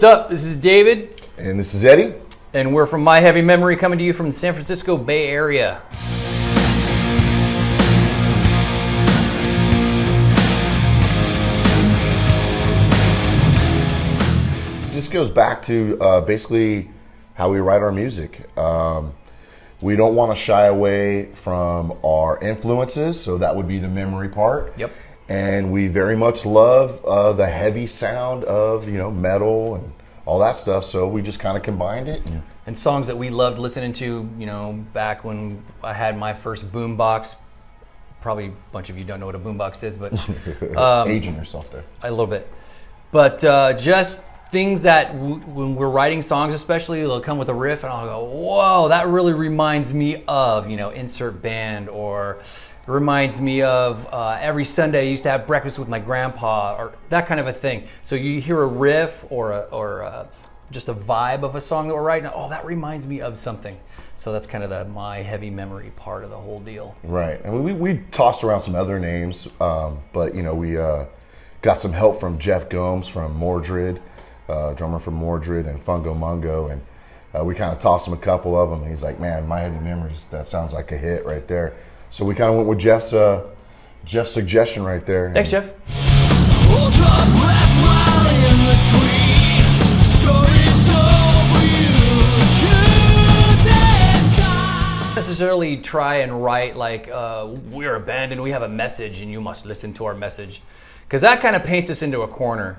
up? This is David. And this is Eddie. And we're from My Heavy Memory, coming to you from the San Francisco Bay Area. This goes back to basically how we write our music. We don't want to shy away from our influences, so that would be the memory part. Yep. And we very much love the heavy sound of metal and all that stuff. So we just kind of combined it. And songs that we loved listening to, back when I had my first boombox. Probably a bunch of you don't know what a boombox is, but aging yourself there a little bit. But just things that when we're writing songs, especially, they'll come with a riff, and I'll go, "Whoa, that really reminds me of insert band," or it reminds me of every Sunday I used to have breakfast with my grandpa, or that kind of a thing. So you hear a riff or just a vibe of a song that we're writing. Oh, that reminds me of something. So that's kind of the My Heavy Memory part of the whole deal. Right. And we tossed around some other names, but we got some help from Jeff Gomes from Mordred, drummer from Mordred, and Fungo Mungo, and we kind of tossed him a couple of them. And he's like, "Man, My Heavy Memories, that sounds like a hit right there." So we kind of went with Jeff's suggestion right there. Thanks, Jeff. Necessarily try and write like we're a band and we have a message and you must listen to our message, because that kind of paints us into a corner.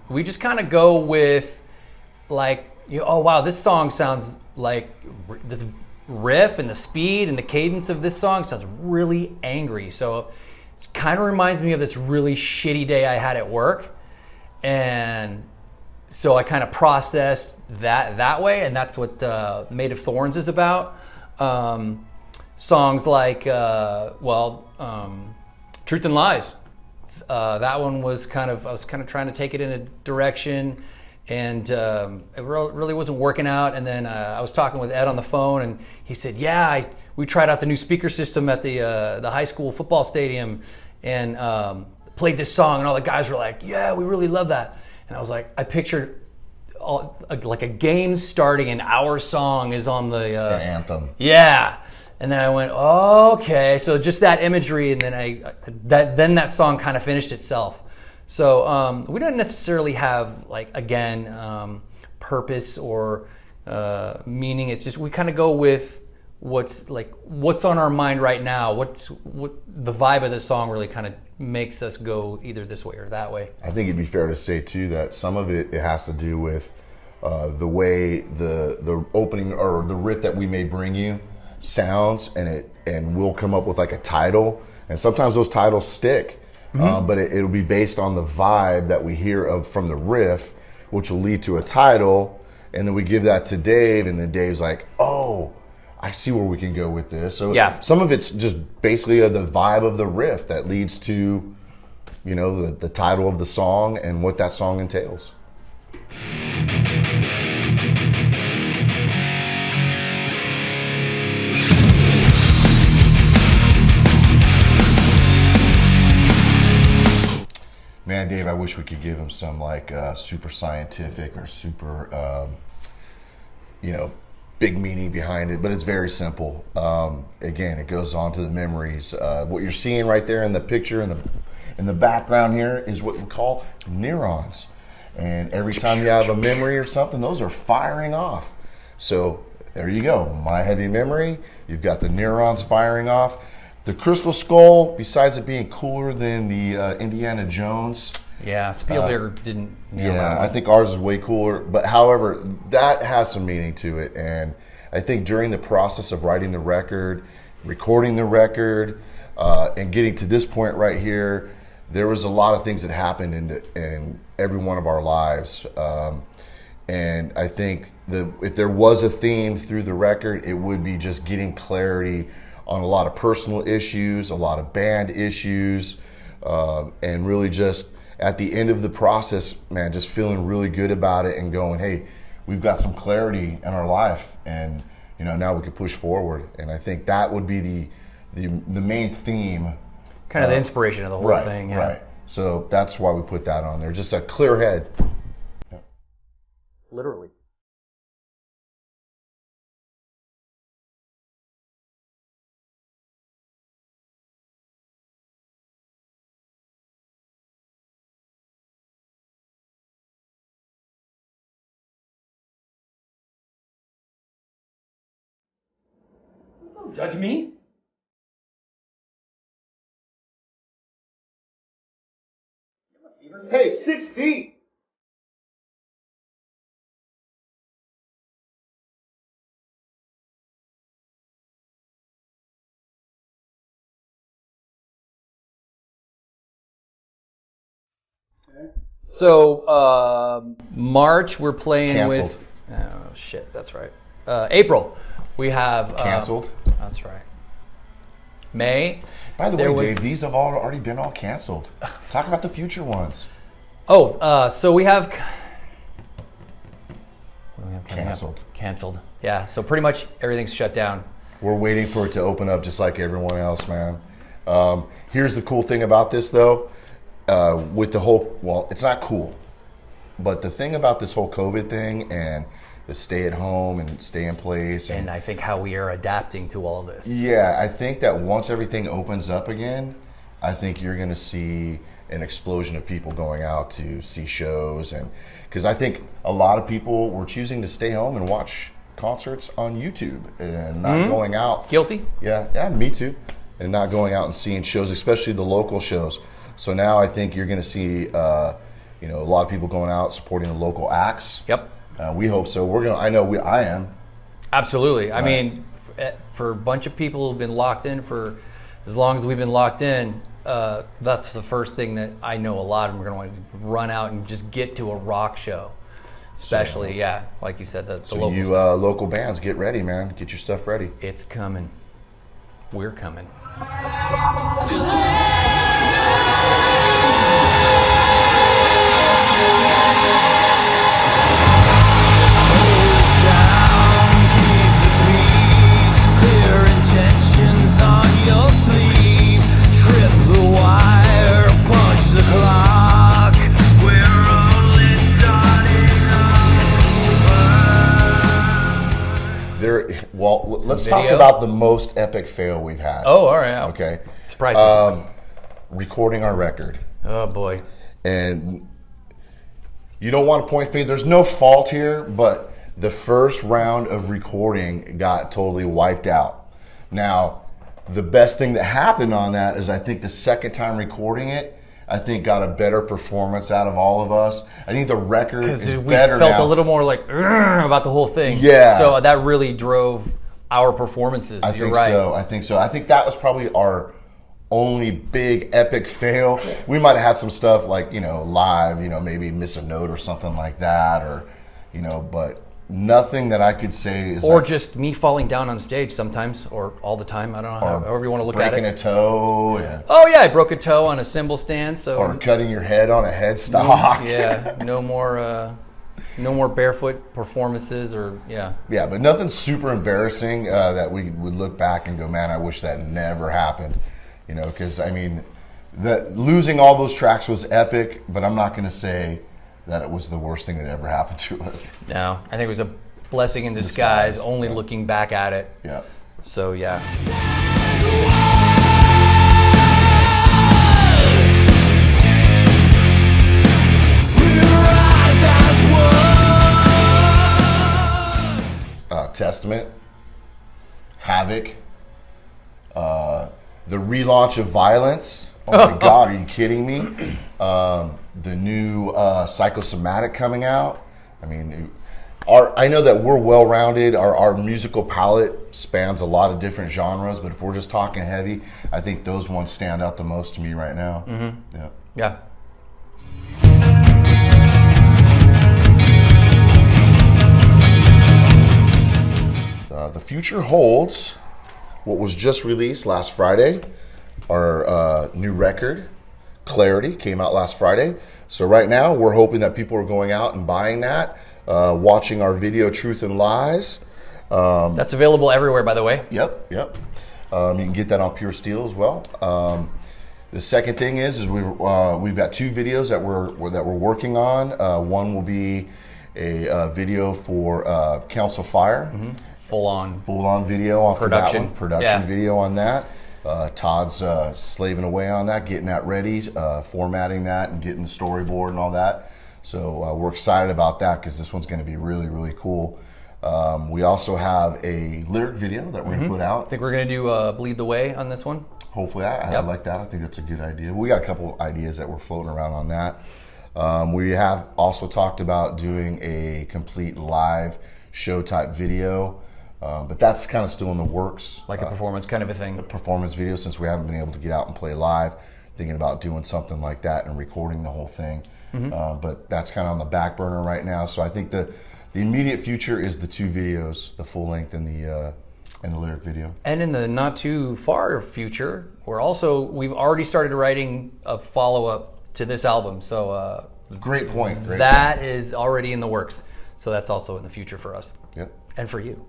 We just kind of go with like, oh wow, this song sounds like this riff and the speed and the cadence of this song sounds really angry. So it kind of reminds me of this really shitty day I had at work. And so I kind of processed that way, and that's what Made of Thorns is about. Songs like, Truth and Lies. That one was I was kind of trying to take it in a direction, and it really wasn't working out. And then I was talking with Ed on the phone, and he said, "Yeah, we tried out the new speaker system at the high school football stadium, and played this song, and all the guys were like, 'Yeah, we really love that.'" And I was like, I pictured like a game starting, and our song is on the anthem. Yeah. And then I went, oh, okay. So just that imagery, and then that song kind of finished itself. So we don't necessarily have purpose or meaning. It's just we kind of go with what's on our mind right now. What the vibe of the song really kind of makes us go either this way or that way. I think it'd be fair to say too that some of it has to do with the way the opening or the riff that we may bring you sounds, and we'll come up with like a title, and sometimes those titles stick. But it'll be based on the vibe that we hear from the riff, which will lead to a title, and then we give that to Dave, and then Dave's like, "Oh, I see where we can go with this." So yeah. Some of it's just basically the vibe of the riff that leads to, the title of the song and what that song entails. Man, Dave, I wish we could give him some super scientific or super, big meaning behind it, but it's very simple. Again, it goes on to the memories. What you're seeing right there in the picture in the background here is what we call neurons. And every time you have a memory or something, those are firing off. So there you go. My Heavy Memory. You've got the neurons firing off. The Crystal Skull, besides it being cooler than the Indiana Jones. Yeah, Spielberg didn't. Yeah, I think ours is way cooler. But however, that has some meaning to it. And I think during the process of writing the record, recording the record, and getting to this point right here, there was a lot of things that happened in every one of our lives. And I think if there was a theme through the record, it would be just getting clarity on a lot of personal issues, a lot of band issues, and really just at the end of the process, man, just feeling really good about it and going, hey, we've got some clarity in our life, and now we can push forward. And I think that would be the main theme. Kind of the inspiration of the whole thing. Yeah. Right. So that's why we put that on there. Just a clear head. literally. Don't judge me. Hey, 6 feet! So March we're playing Canceled. with. Oh shit, that's right. April we have Canceled. That's right. May. By the there way, was- Dave, these have already been all canceled. Talk about the future ones. Oh, so we have. What do we have coming up? Canceled. Canceled. Yeah. So pretty much everything's shut down. We're waiting for it to open up just like everyone else, man. Here's the cool thing about this, though. With the whole, well, it's not cool. But the thing about this whole COVID thing and the stay at home and stay in place. And I think how we are adapting to all this. Yeah, I think that once everything opens up again, I think you're going to see an explosion of people going out to see shows. And because I think a lot of people were choosing to stay home and watch concerts on YouTube and not going out. Guilty? Yeah, me too. And not going out and seeing shows, especially the local shows. So now I think you're going to see, a lot of people going out supporting the local acts. Yep. We hope so. I am. Absolutely. I mean, for a bunch of people who've been locked in for as long as we've been locked in, that's the first thing that I know a lot of them are going to want to run out and just get to a rock show. Especially, like you said, the local You stuff. local bands, get ready, man. Get your stuff ready. It's coming. We're coming. Let's talk video? about the most epic fail we've had. Oh, all right. Okay. Surprise me. Recording our record. Oh, boy. And you don't want to point finger. There's no fault here, but the first round of recording got totally wiped out. Now, the best thing that happened on that is I think the second time recording it, I think got a better performance out of all of us. I think the record is Because we better felt now. a little more like about the whole thing. Yeah. So that really drove our performances. I You're think right. so. I think so. I think that was probably our only big epic fail. We might have had some stuff like, live, maybe miss a note or something like that, or, but nothing that I could say is Or like just me falling down on stage sometimes, or all the time. I don't know, however you want to look at breaking it. a toe, and, Oh yeah, I broke a toe on a cymbal stand. So or cutting your head on a headstock. yeah, no more barefoot performances, or yeah. Yeah, but nothing super embarrassing that we would look back and go, man, I wish that never happened. Because losing all those tracks was epic, but I'm not going to say that it was the worst thing that ever happened to us. No, I think it was a blessing in disguise. Only yeah. looking back at it. Yeah. So yeah. Testament, Havoc, the relaunch of Violence. Oh my God, are you kidding me? The new Psychosomatic coming out. I mean, I know that we're well-rounded. Our musical palette spans a lot of different genres, but if we're just talking heavy, I think those ones stand out the most to me right now. Mm-hmm. Yeah. Yeah. The future holds what was just released last Friday. Our new record, Clarity, came out last Friday. So right now, we're hoping that people are going out and buying that, watching our video, Truth and Lies. That's available everywhere, by the way. Yep. You can get that on Pure Steel as well. The second thing is we've got two videos that we're working on. One will be a video for Council Fire. Full on video off production. of that one. Production video on that. Todd's slaving away on that, getting that ready, formatting that, and getting the storyboard and all that. So we're excited about that because this one's going to be really, really cool. We also have a lyric video that we're going to put out. I think we're going to do Bleed the Way on this one. Hopefully, I like that. I think that's a good idea. We got a couple ideas that we're floating around on that. We have also talked about doing a complete live show type video, but that's kind of still in the works. Like a performance kind of a thing. Performance video, since we haven't been able to get out and play live. Thinking about doing something like that and recording the whole thing. But that's kind of on the back burner right now. So I think the immediate future is the 2 videos, the full length and the lyric video. And in the not too far future, we've already started writing a follow-up to this album. So Great point. That is already in the works. So that's also in the future for us. Yep. And for you.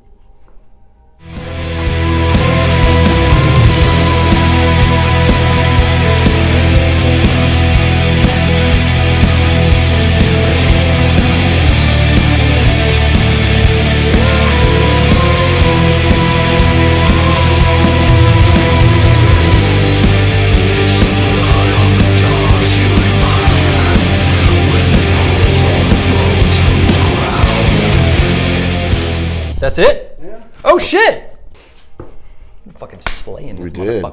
That's it? Yeah. Oh shit! I'm fucking slaying this We did. motherfucker.